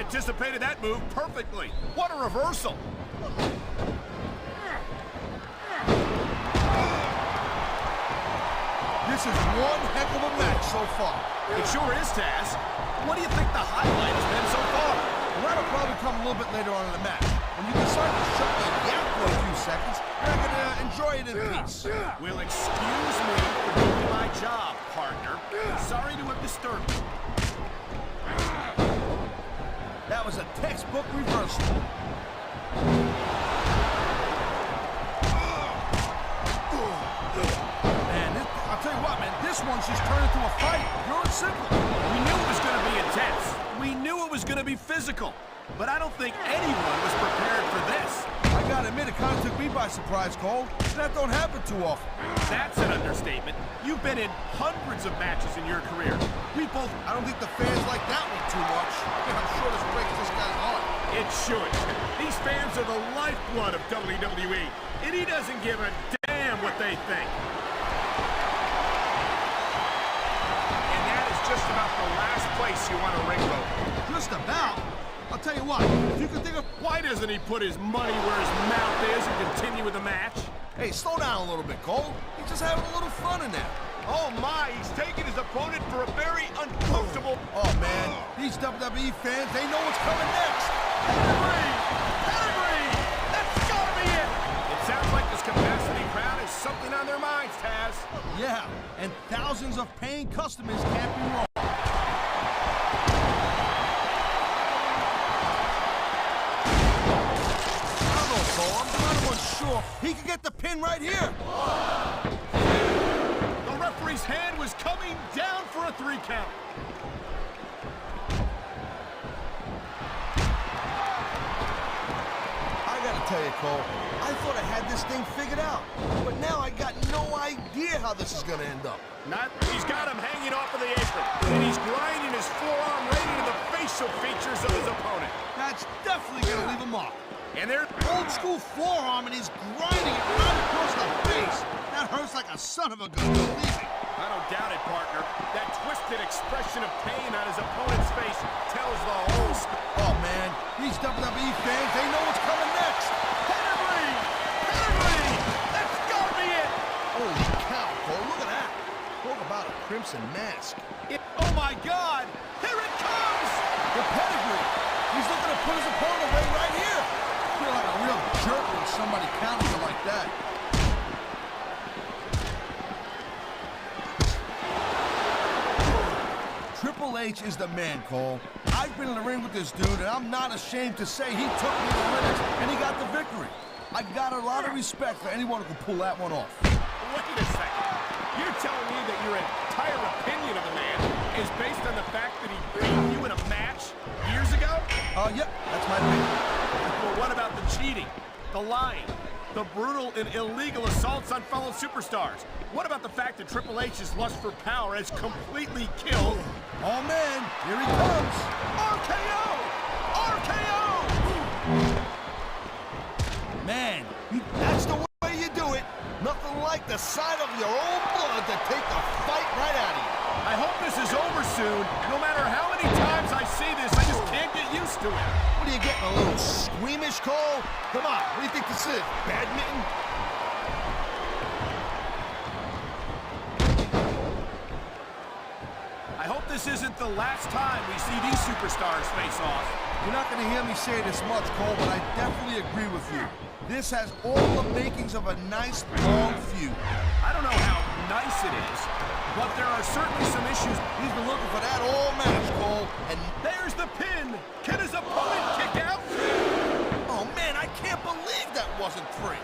anticipated that move perfectly. What a reversal. This is one heck of a match so far. It sure is, Taz. What do you think the highlight has been so far? Well, that'll probably come a little bit later on in the match. When you decide to shut me down for a few seconds, you're going to enjoy it in peace. Well, excuse me for doing my job, partner. Sorry to have disturbed you. That was a textbook reversal. I'll tell you what, man, this one's just turned into a fight. Pure and simple. We knew it was going to be intense. We knew it was going to be physical. But I don't think anyone was prepared for this. I gotta admit, it kind of took me by surprise, Cole. That don't happen too often. That's an understatement. You've been in hundreds of matches in your career. I don't think the fans like that one too much. I'm sure this breaks this guy's heart. It should. These fans are the lifeblood of WWE, and he doesn't give a damn what they think. Just about the last place you want a ring vote. Just about? I'll tell you what, if you can think of... Why doesn't he put his money where his mouth is and continue with the match? Hey, slow down a little bit, Cole. He's just having a little fun in there. Oh my, he's taking his opponent for a very uncomfortable... Oh man, these WWE fans, they know what's coming next. Pedigree! Pedigree! That's gotta be it! It sounds like this capacity crowd has something on their minds, Taz. Yeah, and thousands of paying customers can't be wrong. I don't know, Cole. I'm kind of unsure. He could get the pin right here. The referee's hand was coming down for a 3 count. I gotta tell you, Cole, I thought I had this thing figured out, but now I got no idea how this is gonna end up. He's got him hanging off of the apron, and he's grinding his forearm right into the facial features of his opponent. That's definitely gonna leave a mark. And they're old school forearm, and he's grinding it right across the face. That hurts like a son of a gun, believe me. I don't doubt it, partner. That twisted expression of pain on his opponent's face tells the whole story. Oh, man, these WWE fans, they know what's coming next. Pedigree! Pedigree! That's gotta be it! Holy cow, Cole, look at that. Talk about a crimson mask. Oh, my God! Here it comes! The pedigree. He's looking to put his opponent away right here. I feel like a real jerk when somebody counters it like that. Triple H is the man, Cole. I've been in the ring with this dude, and I'm not ashamed to say he took me to the limits, and he got the victory. I got a lot of respect for anyone who can pull that one off. Wait a second. You're telling me that your entire opinion of the man is based on the fact that he beat you in a match years ago? Yep, that's my opinion. Well, what about the cheating, the lying, the brutal and illegal assaults on fellow superstars? What about the fact that Triple H's lust for power has completely killed... Oh, man, here he comes. RKO! RKO! Man, that's the way you do it. Nothing like the sight of your own blood to take the fight right out of you. I hope this is over soon. No matter how many times I see this, I just can't get used to it. What are you getting, a little squeamish, Cole? Come on, what do you think this is, badminton? I hope this isn't the last time we see these superstars face off. You're not going to hear me say this much, Cole, but I definitely agree with you. This has all the makings of a nice, long feud. I don't know how nice it is, but there are certainly some issues. He's been looking for that all match, Cole, and there's the pin. Can his opponent kick out? Oh, man, I can't believe that wasn't 3.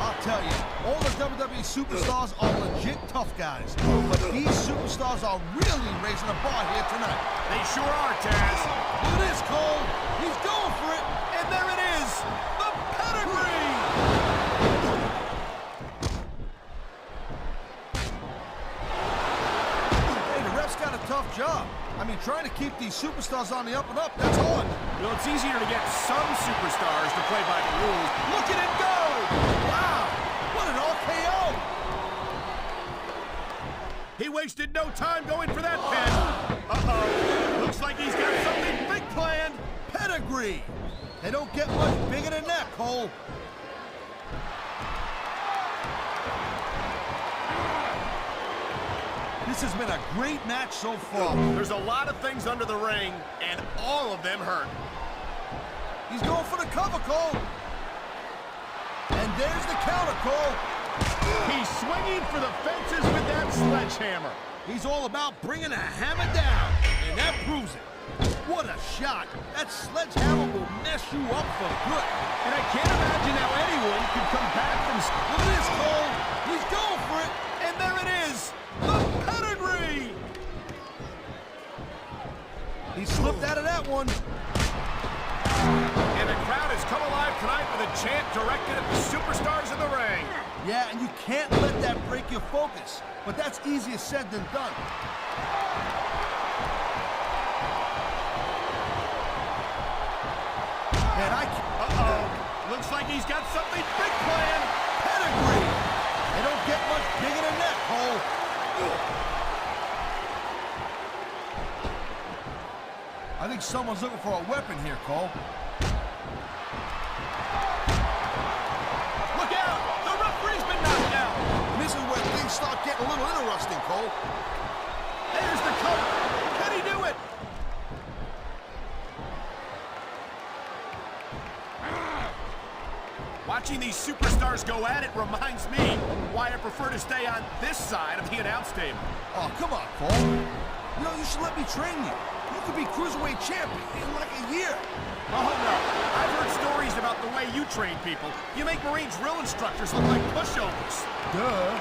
I'll tell you, all the WWE superstars are legit tough guys, but these superstars are really raising the bar here tonight. They sure are, Taz. Look at this, Cole. He's going for it. And there it is, the pedigree! Hey, the ref's got a tough job. I mean, trying to keep these superstars on the up and up, that's hard. Well, it's easier to get some superstars to play by the rules. Look at it go! Wow, what an RKO! He wasted no time going for that pin. Uh-oh. Looks like he's got something big planned. Pedigree. They don't get much bigger than that, Cole. This has been a great match so far. There's a lot of things under the ring, and all of them hurt. He's going for the cover, Cole. And there's the counter, Cole. He's swinging for the fences with that sledgehammer. He's all about bringing a hammer down, and that proves it. What a shot. That sledgehammer will mess you up for good. And I can't imagine how anyone could come back from... Look at this, Cole. He's going for it. And there it is. The pedigree. He slipped out of that one. And the crowd has come alive tonight with a chant directed at the superstars in the ring. Yeah, and you can't let that break your focus. But that's easier said than done. And Uh-oh. Looks like he's got something big planned. Pedigree. They don't get much bigger than that, Cole. I think someone's looking for a weapon here, Cole. Look out! The referee's been knocked out. And this is where things start getting a little interesting, Cole. There's the cover. Can he do it? Watching these superstars go at it reminds me why I prefer to stay on this side of the announce table. Oh, come on, Cole. You know, you should let me train you. You could be Cruiserweight champion in like a year. Oh, no. I've heard stories about the way you train people. You make Marine drill instructors look like pushovers. Duh.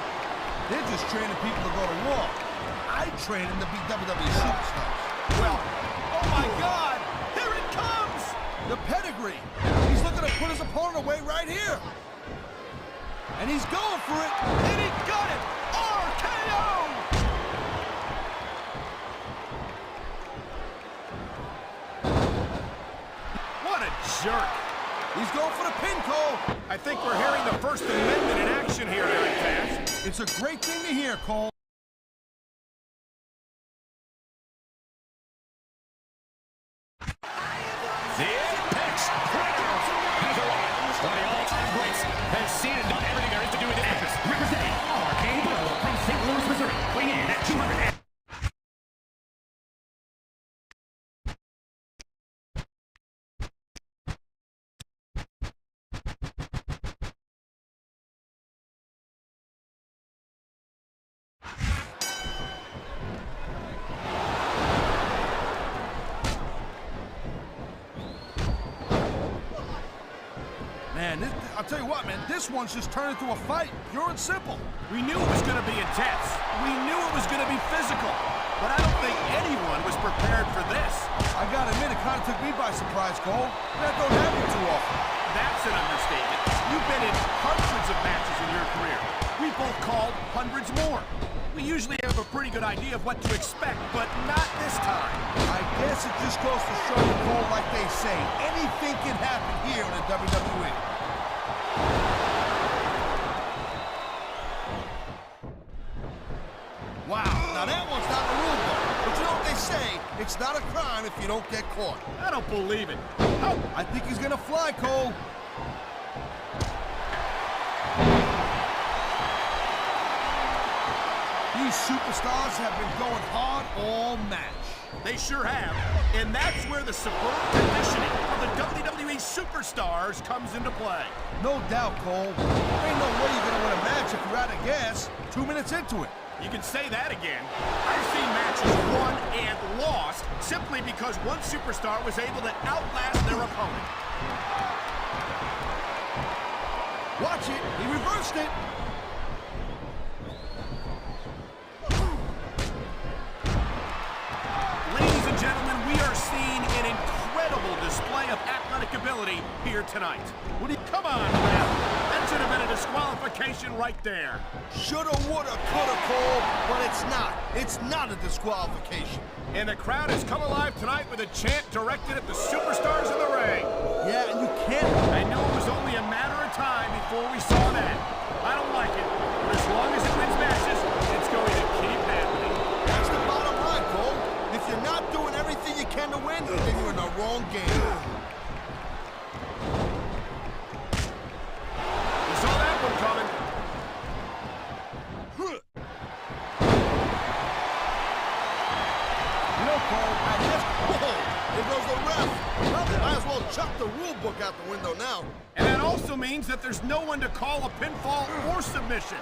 They're just training people to go to war. I train them to be WWE superstars. Well, oh my God! Here it comes! The pedigree. He's looking to put his opponent away right here. And he's going for it. And he got it! RKO! What a jerk! He's going for the pin, Cole. I think we're hearing the First Amendment in action here, Eric Cash. It's a great thing to hear, Cole. The Apex Predators has arrived. One of the all-time greats has Cena done everything there is to do with the Apex. Representing Arcade Blue from St. Louis, Missouri, weighing in at 200. Man, I'll tell you what, man, this one's just turned into a fight, pure and simple. We knew it was going to be intense. We knew it was going to be physical. But I don't think anyone was prepared for this. I gotta admit, it kind of took me by surprise, Cole. That don't happen too often. That's an understatement. You've been in hundreds of matches in your career. We both called hundreds more. We usually have a pretty good idea of what to expect, but not this time. I guess it just goes to show you, Cole, like they say, anything can happen here in the WWE. Wow, now that one's not the rule book. But you know what they say, it's not a crime if you don't get caught. I don't believe it. Oh, I think he's gonna fly, Cole. These superstars have been going hard all match. they sure have. And that's where the superb conditioning of the WWE Superstars comes into play. No doubt, Cole. There ain't no way you're gonna win a match if you're out of gas 2 minutes into it. You can say that again. I've seen matches won and lost simply because one superstar was able to outlast their opponent. Watch it. He reversed it. Ladies and gentlemen, we are seeing an incredible display of athletic ability here tonight. Come on, ref. That should have been a disqualification right there. Shoulda, woulda, coulda, Cole, but it's not. It's not a disqualification. And the crowd has come alive tonight with a chant directed at the superstars in the ring. Yeah, and you can't... I knew it was only a matter of time before we saw that. I don't like it, but as long as it wins matches, it's going to keep happening. out the window now. And that also means that there's no one to call a pinfall or submission.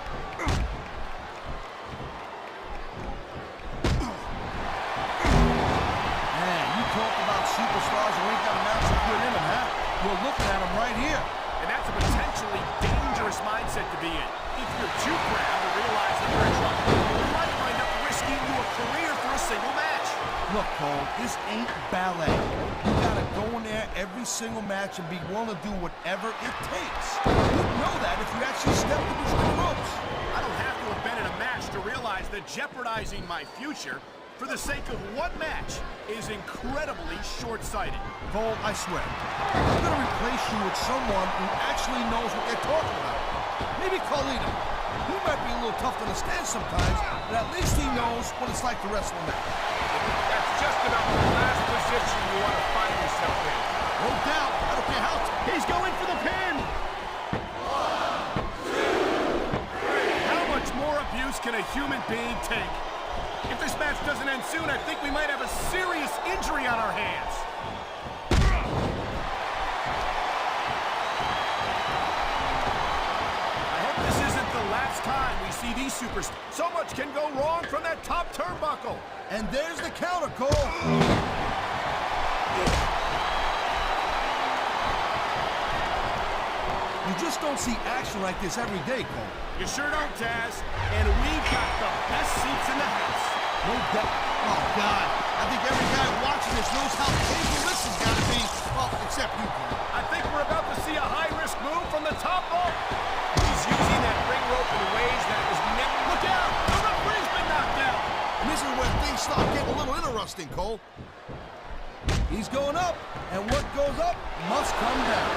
Man, you talk about superstars who ain't got an ounce of good in them, huh? You're looking at them right here. And that's a potentially dangerous mindset to be in. If you're too proud to realize that you're in trouble, you might wind up risking your career for a single match. Look, Cole, this ain't ballet. You gotta go in there every single match and be willing to do whatever it takes. You'd know that if you actually stepped into the ropes. I don't have to have been in a match to realize that jeopardizing my future for the sake of one match is incredibly short-sighted. Cole, I swear, I'm gonna replace you with someone who actually knows what they're talking about. Maybe Carlito. He might be a little tough to understand sometimes, but at least he knows what it's like to wrestle a match. That's just about the last position you want to find yourself in. No doubt. I don't care how. He's going for the pin! How much more abuse can a human being take? If this match doesn't end soon, I think we might have a serious injury on our hands. I hope this isn't the last time we see these superstars. So much can go wrong from that top turnbuckle. And there's the counter, Cole. You just don't see action like this every day, Cole. You sure don't, Taz. And we've got the best seats in the house. No doubt. Oh, God. I think every guy watching this knows how painful this has got to be. Well, except you, Cole. I think we're about to see a high-risk move from the top rope. He's using that ring rope in ways that it was never... Look out! The referee's been knocked out! And this is where things start getting a little interesting, Cole. He's going up, and what goes up must come down.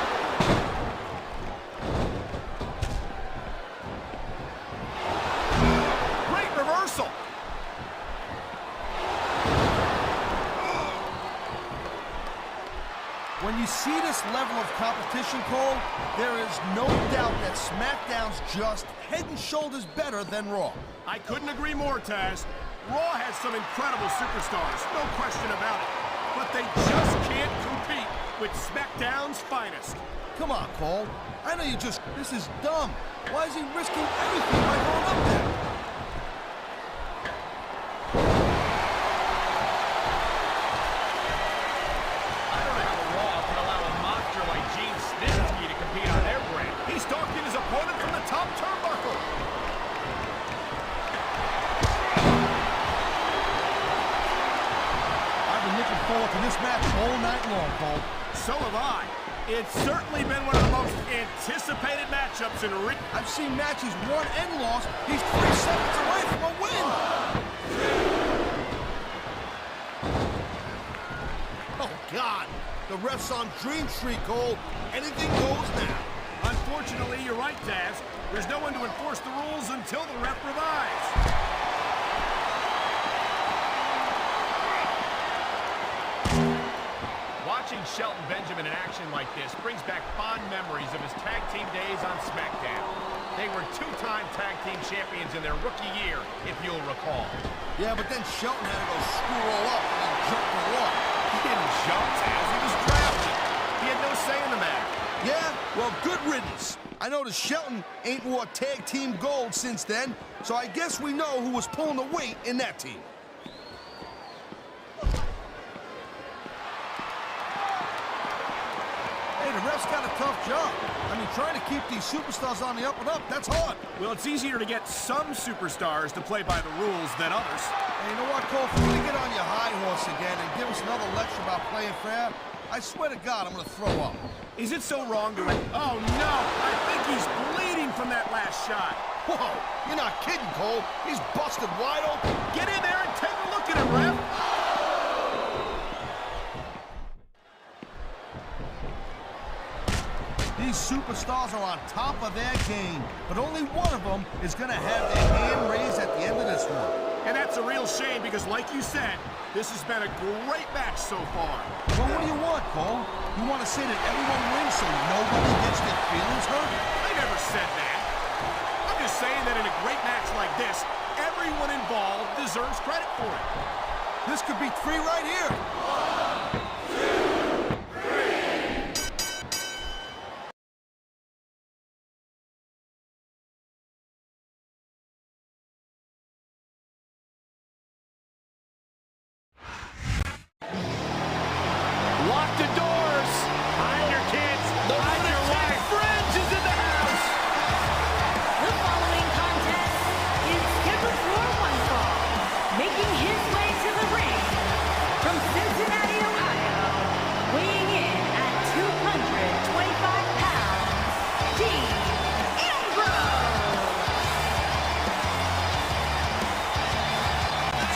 Great reversal! When you see this level of competition, Cole, there is no doubt that SmackDown's just head and shoulders better than Raw. I couldn't agree more, Taz. Raw has some incredible superstars, no question about it. But they just can't compete with SmackDown's finest. Come on, Cole. I know you just... This is dumb. Why is he risking everything by going up there? I don't know how Raw can allow a monster like Gene Snitsky to compete on their brand. He's stalking his opponent from the top turnbuckle. I've been looking forward to this match all night long, Cole. So have I. It's certainly been one of the most anticipated matchups in ring. I've seen matches won and lost. He's 3 seconds away from a win. Oh, God. The ref's on Dream Street, Cole. Anything goes now. Unfortunately, you're right, Taz. There's no one to enforce the rules until the ref revives. Watching Shelton Benjamin in action like this brings back fond memories of his tag team days on SmackDown. They were 2-time tag team champions in their rookie year, if you'll recall. Yeah, but then Shelton had to go screw all up and then jump the wall. He didn't jump, Taz. He was drafted. He had no say in the matter. Yeah? Well, good riddance. I noticed Shelton ain't wore tag team gold since then, so I guess we know who was pulling the weight in that team. Hey, the ref's got a tough job. I mean, trying to keep these superstars on the up and up, that's hard. Well, it's easier to get some superstars to play by the rules than others. Hey, you know what, Cole? If you're gonna get on your high horse again and give us another lecture about playing fair, I swear to God, I'm gonna throw up. Is it so wrong to... Oh, no! I think he's bleeding from that last shot. Whoa, you're not kidding, Cole. He's busted wide open. Get in there and take a look at him, ref. These superstars are on top of their game, but only one of them is gonna have their hand raised at the end of this one. And that's a real shame because, like you said, this has been a great match so far. Well, what do you want, Cole? You want to say that everyone wins so nobody gets their feelings hurt? I never said that. I'm just saying that in a great match like this, everyone involved deserves credit for it. This could be 3 right here.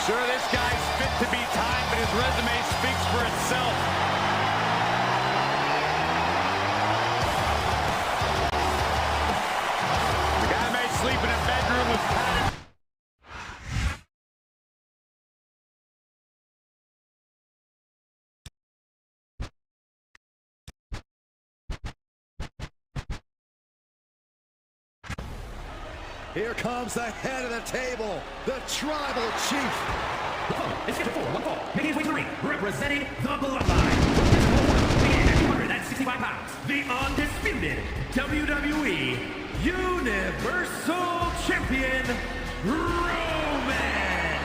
Sure, this guy's fit to be tied, but his resume speaks for itself. The guy may sleep in a bedroom with padded. Here comes the head of the table, the Tribal Chief. The foe is 54, 1 fall, making his way to the ring, representing the Bloodline. Weighing at 265 pounds, the undisputed WWE Universal Champion, Roman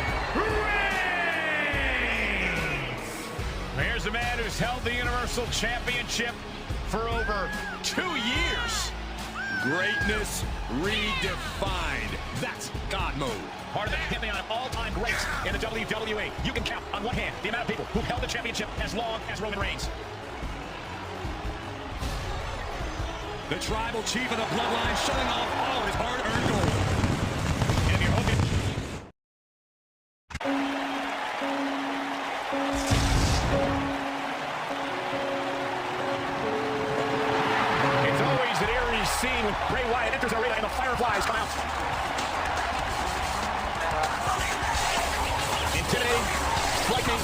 Reigns. Here's a man who's held the Universal Championship for over 2 years. Greatness redefined. That's God mode. Part of the pantheon of all-time greats in the WWE. You can count on one hand the amount of people who've held the championship as long as Roman Reigns. The Tribal Chief of the Bloodline showing off all his hard-earned gold. And your hoping. It's always an eerie scene when Bray Wyatt enters the arena and the Fireflies come out. Intimidating, striking.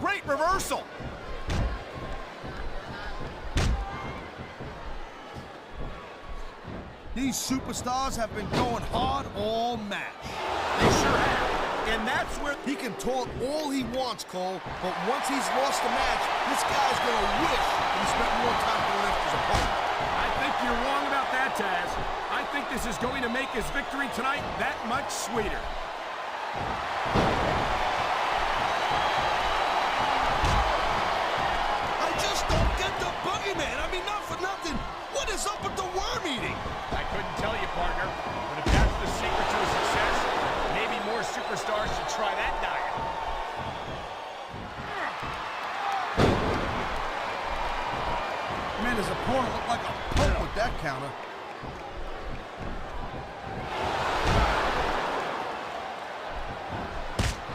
Great reversal. These superstars have been going hard all match. They sure have. And that's where He can talk all he wants, Cole, but once he's lost the match, this guy's gonna wish he spent more time going after his opponent. I think you're wrong about that, Taz. I think this is going to make his victory tonight that much sweeter. I just don't get the boogeyman. I mean, not for nothing. What is up with the worm eating? I couldn't tell you, partner, but if that's the secret to his success, maybe more superstars should try that diet. Man, his opponent looked like a punk with that counter.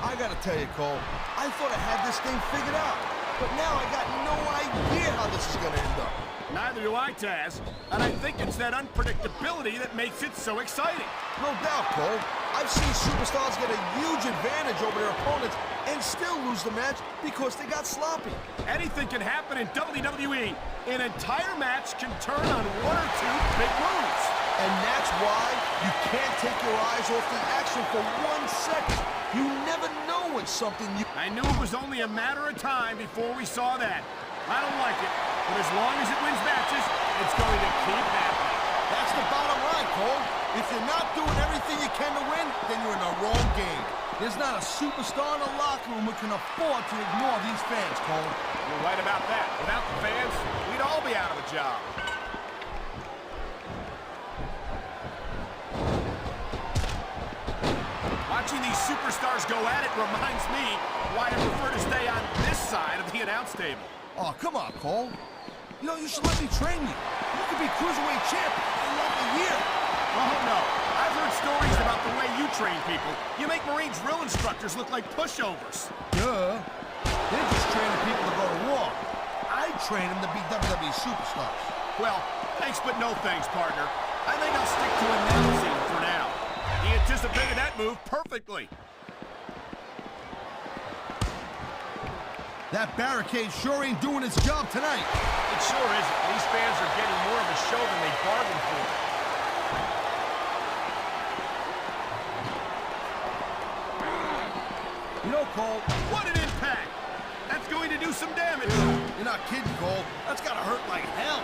I gotta tell you, Cole, I thought I had this thing figured out, but now I got no idea how this is gonna end up. Neither do I, Taz. And I think it's that unpredictability that makes it so exciting. No doubt, Cole. I've seen superstars get a huge advantage over their opponents and still lose the match because they got sloppy. Anything can happen in WWE. An entire match can turn on one or two big moves. And that's why you can't take your eyes off the action for 1 second. You never know when something you... I knew it was only a matter of time before we saw that. I don't like it, but as long as it wins matches, it's going to keep happening. That's the bottom line, Cole. If you're not doing everything you can to win, then you're in the wrong game. There's not a superstar in the locker room who can afford to ignore these fans, Cole. You're right about that. Without the fans, we'd all be out of a job. Watching these superstars go at it reminds me why I prefer to stay on this side of the announce table. Oh, come on, Cole. You know, you should let me train you. You could be cruiserweight champ in like a year. Oh, no. I've heard stories about the way you train people. You make Marine drill instructors look like pushovers. Duh. They're just training people to go to war. I train them to be WWE superstars. Well, thanks but no thanks, partner. I think I'll stick to announcing for now. He anticipated that move perfectly. That barricade sure ain't doing its job tonight. It sure isn't. These fans are getting more of a show than they bargained for. You know, Cole, What an impact! That's going to do some damage. you're not kidding, Cole. That's gotta hurt like hell.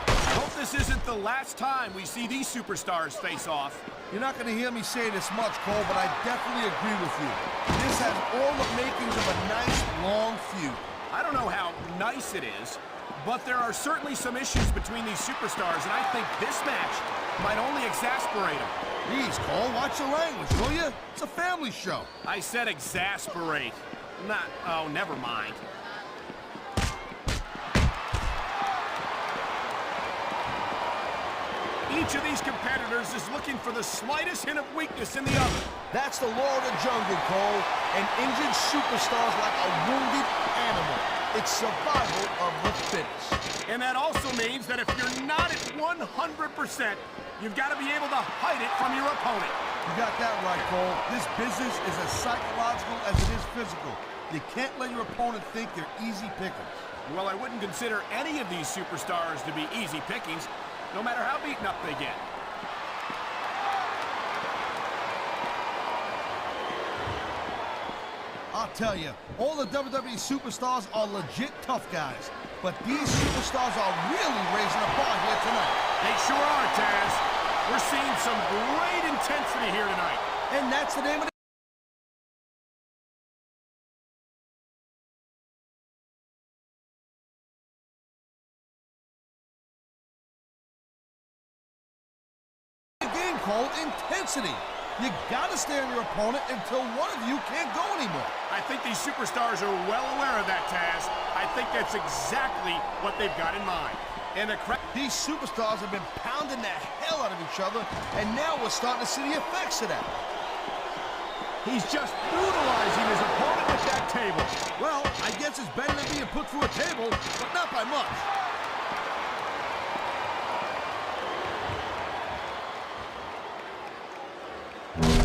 I hope this isn't the last time we see these superstars face off. You're not gonna hear me say this much, Cole, but I definitely agree with you. This has all the makings of a nice long feud. I don't know how nice it is, but there are certainly some issues between these superstars, and I think this match might only exasperate them. Please, Cole, watch your language, will you? It's a family show. I said exasperate. Not, oh, never mind. Each of these competitors is looking for the slightest hint of weakness in the other. That's the law of the jungle, Cole. An injured superstar's like a wounded animal. It's survival of the fittest. And that also means that if you're not at 100%, you've got to be able to hide it from your opponent. You got that right, Cole. This business is as psychological as it is physical. You can't let your opponent think they're easy pickings. Well, I wouldn't consider any of these superstars to be easy pickings, no matter how beaten up they get. I'll tell you, all the WWE superstars are legit tough guys. But these superstars are really raising the bar here tonight. They sure are, Taz. We're seeing some great intensity here tonight. And that's the name of the game, Cole. Intensity. You gotta stay on your opponent until one of you can't go anymore. I think these superstars are well aware of that, Taz. I think that's exactly what they've got in mind. And these superstars have been pounding the hell out of each other, and now we're starting to see the effects of that. He's just brutalizing his opponent at that table. Well, I guess it's better than being put through a table, but not by much.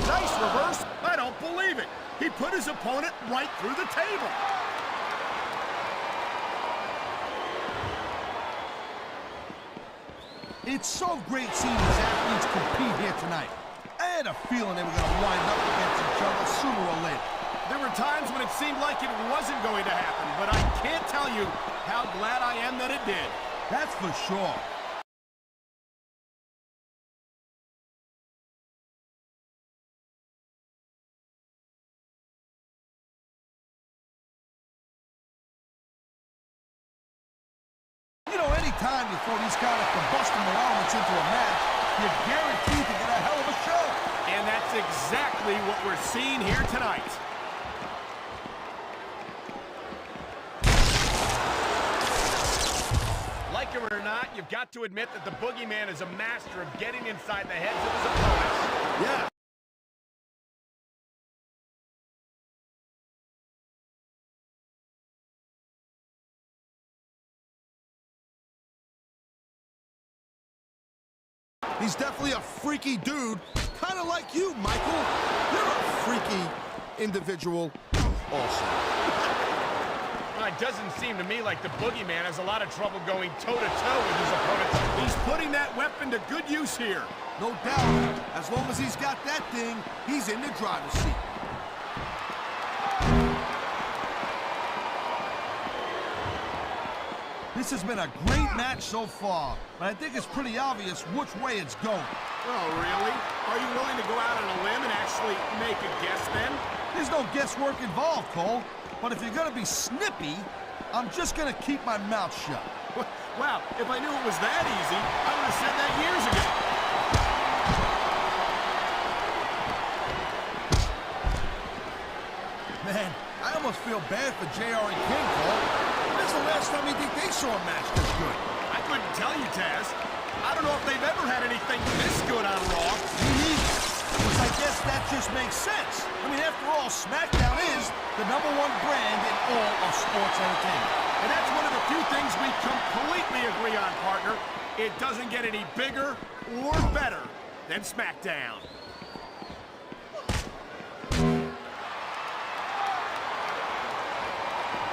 Nice reverse. I don't believe it. He put his opponent right through the table. It's so great seeing these athletes compete here tonight. I had a feeling they were going to wind up against each other sooner or later. There were times when it seemed like it wasn't going to happen, but I can't tell you how glad I am that it did. That's for sure. Anytime you throw these kind of combustible elements into a match, you're guaranteed to get a hell of a show. And that's exactly what we're seeing here tonight. Like it or not, you've got to admit that the Boogeyman is a master of getting inside the heads of his opponents. Yeah. He's definitely a freaky dude, kind of like you, Michael. You're a freaky individual also. Well, it doesn't seem to me like the Boogeyman has a lot of trouble going toe-to-toe with his opponents. He's putting that weapon to good use here. No doubt. As long as he's got that thing, he's in the driver's seat. This has been a great match so far, but I think it's pretty obvious which way it's going. Oh, really? Are you willing to go out on a limb and actually make a guess then? There's no guesswork involved, Cole. But if you're going to be snippy, I'm just going to keep my mouth shut. Wow, if I knew it was that easy, I would have said that years ago. Man, I almost feel bad for JR and King, Cole. When's the last time you think they saw a match this good? I couldn't tell you, Taz. I don't know if they've ever had anything this good on Raw. Me neither. Which I guess that just makes sense. I mean, after all, SmackDown is the #1 brand in all of sports entertainment. And that's one of the few things we completely agree on, partner. It doesn't get any bigger or better than SmackDown.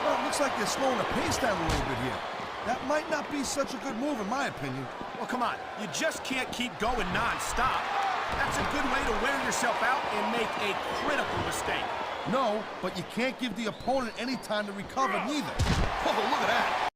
Well, it looks like they're slowing the pace down a little bit here. That might not be such a good move, in my opinion. Well, come on. You just can't keep going non-stop. That's a good way to wear yourself out and make a critical mistake. No, but you can't give the opponent any time to recover, neither. Oh, look at that.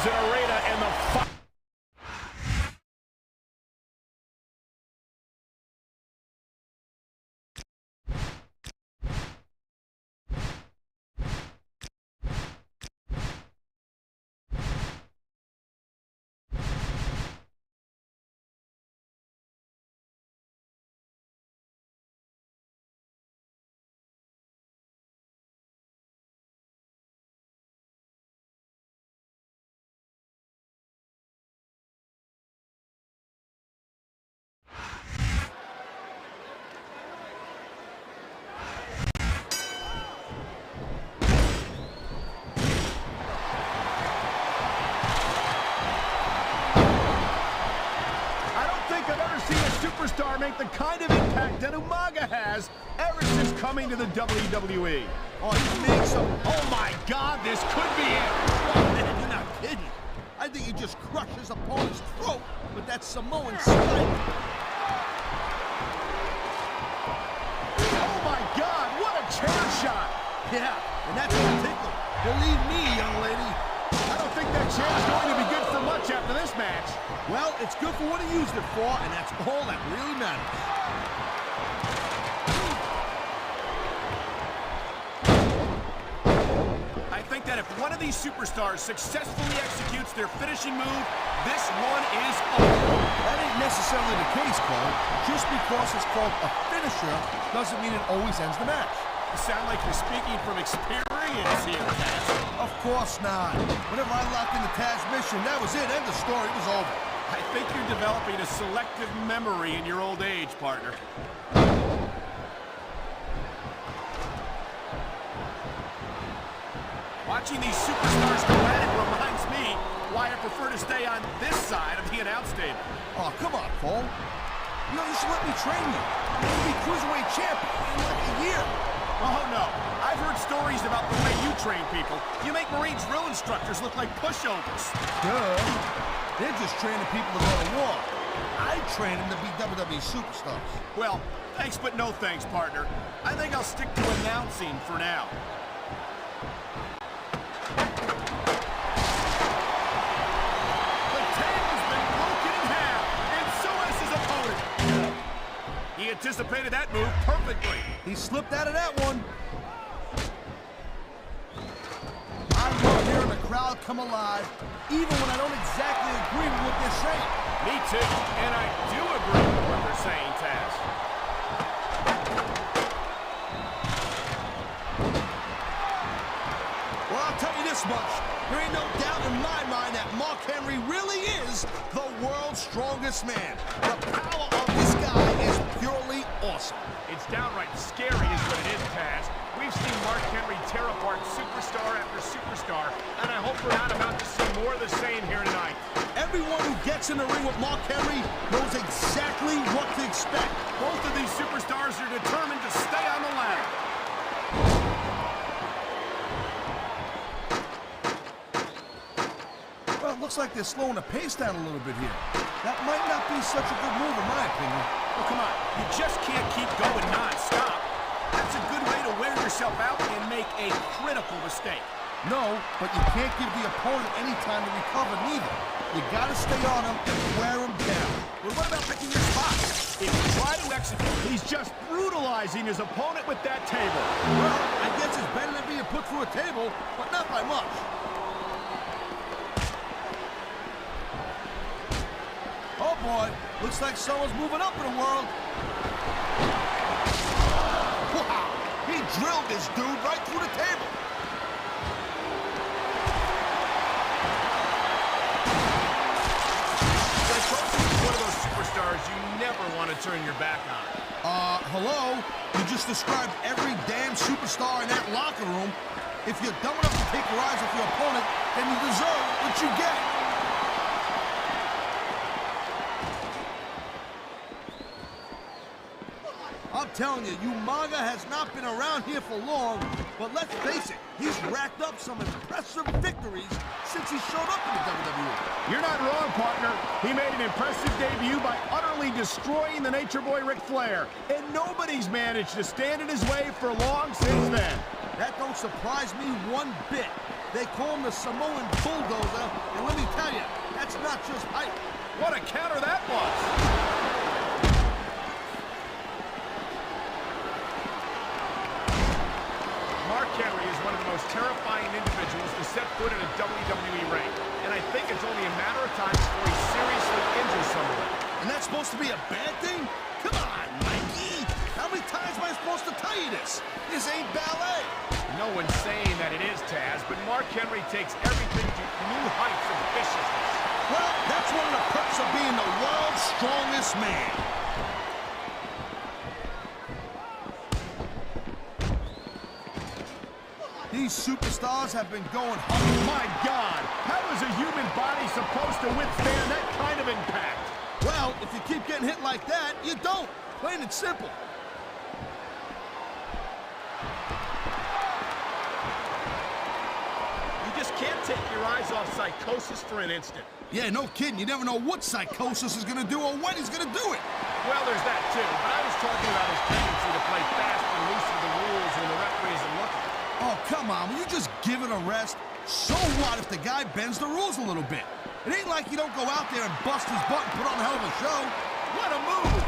an arena and the fight. Superstar make the kind of impact that Umaga has ever since coming to the WWE. Oh, he makes some... Oh my God, this could be it. Oh, man, you're not kidding. I think he just crushed his opponent's throat with that Samoan spike. Oh my God, what a chair shot. Yeah, and that's a tickle. Believe me, young lady. I don't think that chair is going to be good for much after this match. Well, it's good for what he used it for, and that's all that really matters. I think that if one of these superstars successfully executes their finishing move, this one is over. That ain't necessarily the case, Cole. Just because it's called a finisher doesn't mean it always ends the match. You sound like you're speaking from experience here, Taz. Of course not. Whenever I locked in the Taz mission, that was it. End of story. It was over. I think you're developing a selective memory in your old age, partner. Watching these superstars go at it reminds me why I prefer to stay on this side of the announce table. Oh, come on, Cole. You know, you should let me train you. You're going to be Cruiserweight champion in like a year. Oh, no. I've heard stories about the way you train people. You make Marine drill instructors look like pushovers. Duh. They're just training people to go to war. I train them to be WWE superstars. Well, thanks but no thanks, partner. I think I'll stick to announcing for now. The table's been broken in half, and so has his opponent. He anticipated that move perfectly. He slipped out of that one. I love hearing the crowd come alive, even when I don't exactly agree with what they're saying. Me too, and I do agree with what they're saying, Taz. Well, I'll tell you this much. There ain't no doubt in my mind that Mark Henry really is the world's strongest man. The power of this guy is purely awesome. It's downright scary is what it is, Taz. We've seen Mark Henry tear apart superstar after superstar, and I hope we're not about to see more of the same here tonight. Everyone who gets in the ring with Mark Henry knows exactly what to expect. Both of these superstars are determined to stay on the ladder. Well, it looks like they're slowing the pace down a little bit here. That might not be such a good move in my opinion. Well, come on. You just can't keep going non-stop. That's a good way to wear yourself out and make a critical mistake. No, but you can't give the opponent any time to recover neither. You gotta stay on him and wear him down. Well, what about picking your spots? If you try to execute, he's just brutalizing his opponent with that table. Well, I guess it's better than being put through a table, but not by much. Oh boy, looks like someone's moving up in the world. Wow, he drilled this dude right through the table. One of those superstars you never want to turn your back on. Hello? You just described every damn superstar in that locker room. If you're dumb enough to take your eyes off your opponent, then you deserve what you get. I'm telling you, Umaga has not been around here for long, but let's face it, he's racked up some impressive victories since he showed up in the WWE. You're not wrong, partner. He made an impressive debut by utterly destroying the Nature Boy Ric Flair, and nobody's managed to stand in his way for long since then. That don't surprise me one bit. They call him the Samoan Bulldozer, and let me tell you, that's not just hype. What a counter that was! Mark Henry is one of the most terrifying individuals to set foot in a WWE ring, and I think it's only a matter of time before he seriously injures someone. And that's supposed to be a bad thing? Come on, Mikey! How many times am I supposed to tell you this? This ain't ballet! No one's saying that it is, Taz, but Mark Henry takes everything to new heights of viciousness. Well, that's one of the perks of being the world's strongest man. These superstars have been going hard. My God, how is a human body supposed to withstand that kind of impact? Well, if you keep getting hit like that, you don't. Plain and simple. You just can't take your eyes off Psychosis for an instant. Yeah, no kidding. You never know what Psychosis is going to do or when he's going to do it. Well, there's that too, but I was talking about his tendency to play fast and loose with the rules when the referee isn't looking. Oh, come on. Will you just give it a rest? So what if the guy bends the rules a little bit? It ain't like you don't go out there and bust his butt and put on a hell of a show. What a move!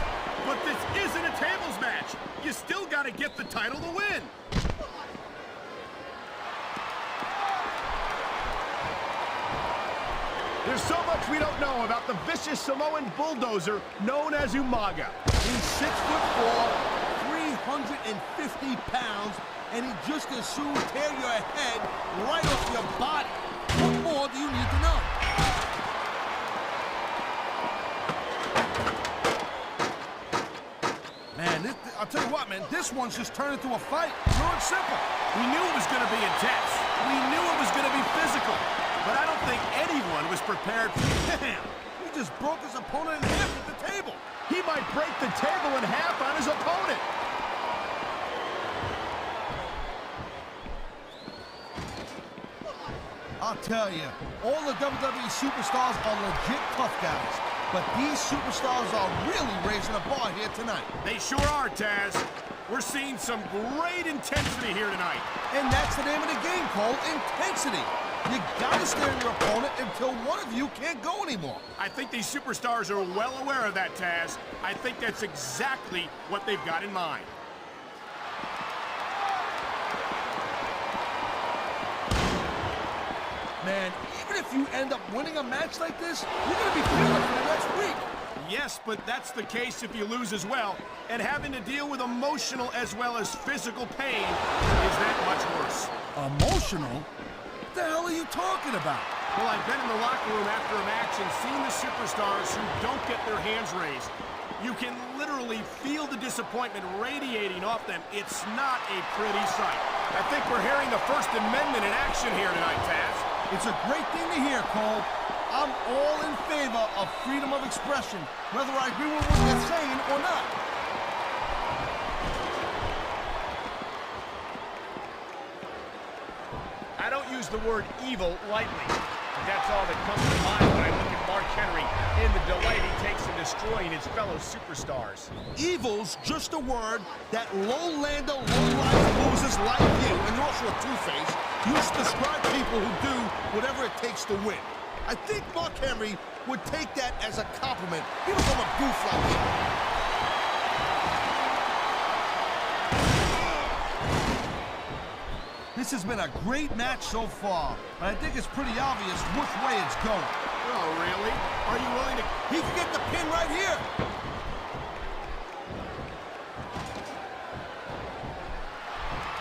But this isn't a tables match. You still got to get the title to win. There's so much we don't know about the vicious Samoan Bulldozer known as Umaga. He's 6'4", 350 pounds, and he just as soon tear your head right off your body. What more do you need to know? Man, I'll tell you what, man, this one's just turned into a fight. Pure and simple. We knew it was going to be intense. We knew it was going to be physical. But I don't think anyone was prepared for Damn! He just broke his opponent in half at the table. He might break the table in half on his opponent. I'll tell you, all the WWE superstars are legit tough guys. But these superstars are really raising the bar here tonight. They sure are, Taz. We're seeing some great intensity here tonight. And that's the name of the game, Cole, intensity. You gotta stare at your opponent until one of you can't go anymore. I think these superstars are well aware of that, Taz. I think that's exactly what they've got in mind. Man, even if you end up winning a match like this, you're gonna be feeling it for the next week. Yes, but that's the case if you lose as well. And having to deal with emotional as well as physical pain is that much worse. Emotional? What the hell are you talking about? Well, I've been in the locker room after a match and seen the superstars who don't get their hands raised. You can literally feel the disappointment radiating off them. It's not a pretty sight. I think we're hearing the First Amendment in action here tonight, Taz. It's a great thing to hear, Cole. I'm all in favor of freedom of expression, whether I agree with what they're saying or not. I don't use the word evil lightly. That's all that comes to mind when I look at Mark Henry and the delight he takes in destroying his fellow superstars. Evil's just a word that low-lander, low-life losers like you, and you're also a two-face, use to describe people who do whatever it takes to win. I think Mark Henry would take that as a compliment, even from a goof like him. This has been a great match so far, but I think it's pretty obvious which way it's going. Oh, really? Are you willing to... He can get the pin right here.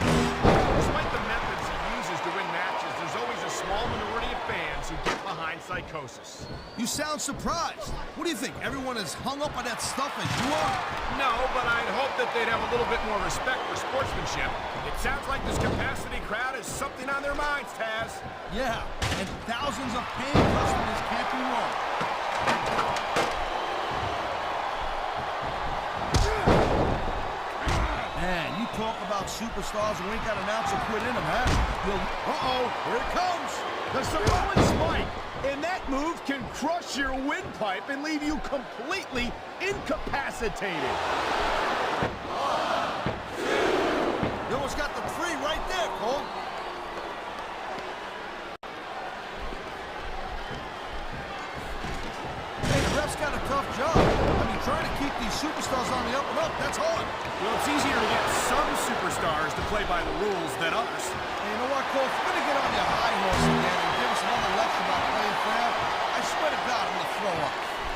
Despite the methods he uses to win matches, there's always a small minority of fans who get behind Psychosis. You sound surprised. What do you think? Everyone is hung up on that stuff as you are? No, but I'd hope that they'd have a little bit more respect for sportsmanship. It sounds like this capacity crowd has something on their minds, Taz. Yeah, and thousands of paying customers can't be wrong. Man, you talk about superstars who ain't got an ounce of quit in them, huh? Uh-oh, here it comes. The Samoan spike, and that move can crush your windpipe and leave you completely incapacitated. You almost got the three right there, Cole. got a tough job. I mean, trying to keep these superstars on the up and up, that's hard. Well, it's easier to get some superstars to play by the rules than others. Hey, you know what, Cole? If you're going to get on your high horse again and give us another lecture about playing fair, I swear to God, I'm going to throw up.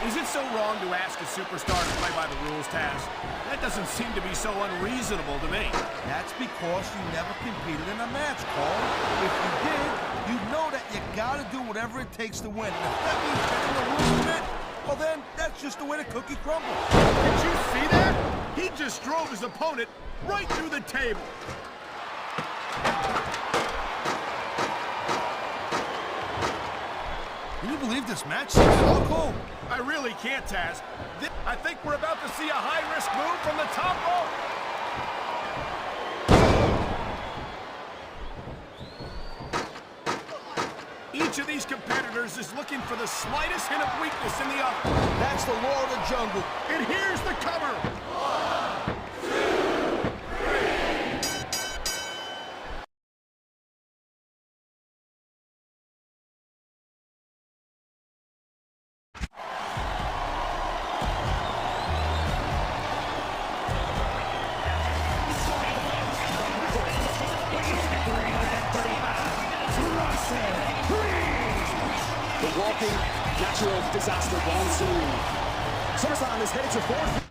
Is it so wrong to ask a superstar to play by the rules, Taz? That doesn't seem to be so unreasonable to me. That's because you never competed in a match, Cole. If you did, you'd know that you gotta do whatever it takes to win. And if that means getting the rules of it, well then, that's just the way the cookie crumbles. Did you see that? He just drove his opponent right through the table. Can you believe this match is so cool? I really can't, Taz. I think we're about to see a high-risk move from the top rope. Each of these competitors is looking for the slightest hint of weakness in the other. That's the law of the jungle. And here's the cover. The walking natural disaster gone soon. SummerSlam is headed to fourth.